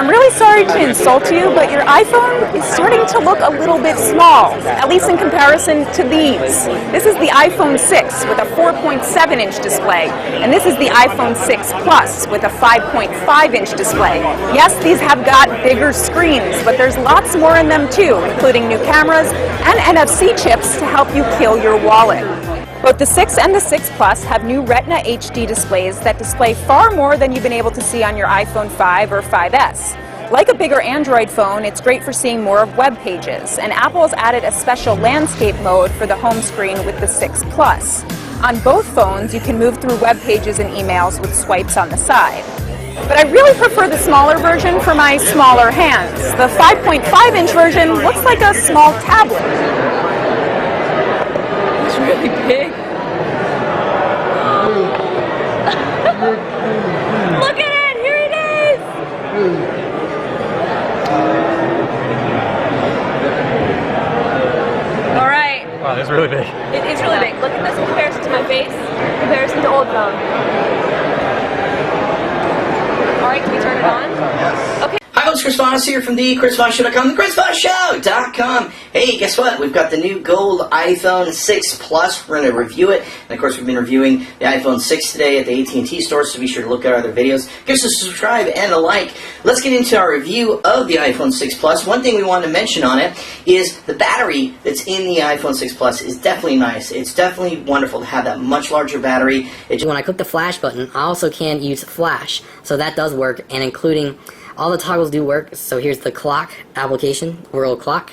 I'm really sorry to insult you, but your iPhone is starting to look a little bit small, at least in comparison to these. This is the iPhone 6 with a 4.7-inch display, and this is the iPhone 6 Plus with a 5.5-inch display. Yes, these have got bigger screens, but there's lots more in them too, including new cameras and NFC chips to help you kill your wallet. Both the 6 and the 6 Plus have new Retina HD displays that display far more than you've been able to see on your iPhone 5 or 5S. Like a bigger Android phone, it's great for seeing more of web pages, and Apple has added a special landscape mode for the home screen with the 6 Plus. On both phones, you can move through web pages and emails with swipes on the side. But I really prefer the smaller version for my smaller hands. The 5.5-inch version looks like a small tablet. It's really big. Look at it! Here it is! Alright. Wow, that's really big. It is really big. Look at this in comparison to my face, in comparison to old phone. Alright, can we turn it on? Yes. Okay. Hi folks, Chris Voss here from the ChrisVossShow.com, thechrisvossshow.com. Hey, guess what? We've got the new gold iPhone 6 Plus. We're going to review it. And of course, we've been reviewing the iPhone 6 today at the AT&T store, so be sure to look at our other videos. Give us a subscribe and a like. Let's get into our review of the iPhone 6 Plus. One thing we wanted to mention on it is the battery that's in the iPhone 6 Plus is definitely nice. It's definitely wonderful to have that much larger battery. When I click the flash button, I also can use flash, so that does work, and including all the toggles do work. So here's the clock application, world clock,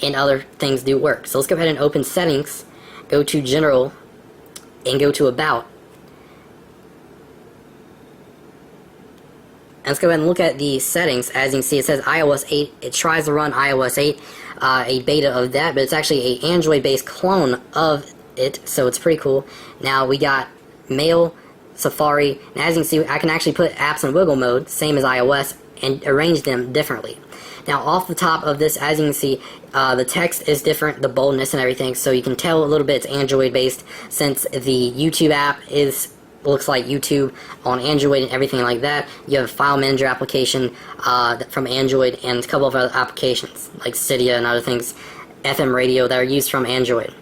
and other things do work. So let's go ahead and open settings, go to general, and go to about. And let's go ahead and look at the settings. As you can see, it says iOS 8. It tries to run iOS 8, a beta of that, but it's actually an Android-based clone of it, so it's pretty cool. Now we got Mail, Safari, and as you can see, I can actually put apps in wiggle mode, same as iOS, and arrange them differently. Now off the top of this, as you can see, the text is different, the boldness and everything, so you can tell a little bit it's Android based, since the YouTube app looks like YouTube on Android and everything like that. You have a file manager application from Android and a couple of other applications like Cydia and other things, FM radio, that are used from Android.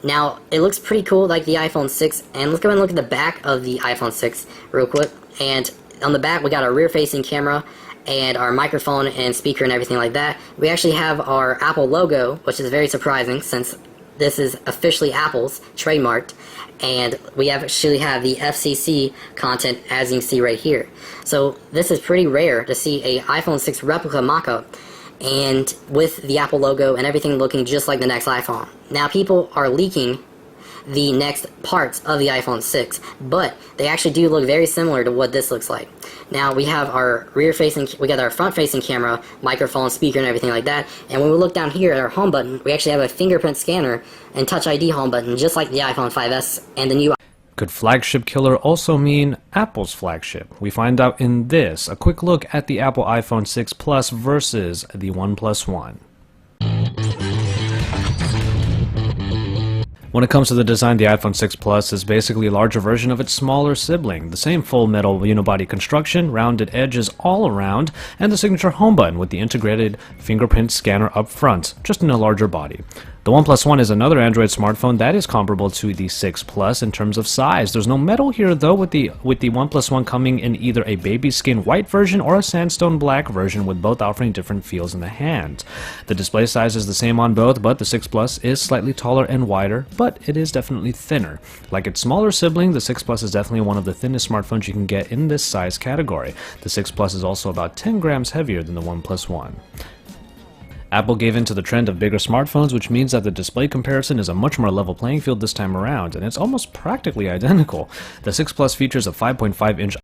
Now, it looks pretty cool like the iPhone 6, and let's go ahead and look at the back of the iPhone 6 real quick. And on the back, we got our rear-facing camera and our microphone and speaker and everything like that. We actually have our Apple logo, which is very surprising since this is officially Apple's, trademarked, and we actually have the FCC content, as you can see right here. So this is pretty rare to see a iPhone 6 replica mock-up, and with the Apple logo and everything looking just like the next iPhone. Now people are leaking the next parts of the iPhone 6, but they actually do look very similar to what this looks like. Now we have our we got our front-facing camera, microphone, speaker, and everything like that, and when we look down here at our home button, we actually have a fingerprint scanner and Touch ID home button, just like the iPhone 5S and the new. Could flagship killer also mean Apple's flagship? We find out in this, a quick look at the Apple iPhone 6 Plus versus the OnePlus One. When it comes to the design, the iPhone 6 Plus is basically a larger version of its smaller sibling. The same full metal unibody construction, rounded edges all around, and the signature home button with the integrated fingerprint scanner up front, just in a larger body. The OnePlus One is another Android smartphone that is comparable to the 6 Plus in terms of size. There's no metal here though, with the OnePlus One coming in either a baby skin white version or a sandstone black version, with both offering different feels in the hand. The display size is the same on both, but the 6 Plus is slightly taller and wider, but it is definitely thinner. Like its smaller sibling, the 6 Plus is definitely one of the thinnest smartphones you can get in this size category. The 6 Plus is also about 10 grams heavier than the OnePlus One. Apple gave in to the trend of bigger smartphones, which means that the display comparison is a much more level playing field this time around, and it's almost practically identical. The 6 Plus features a 5.5-inch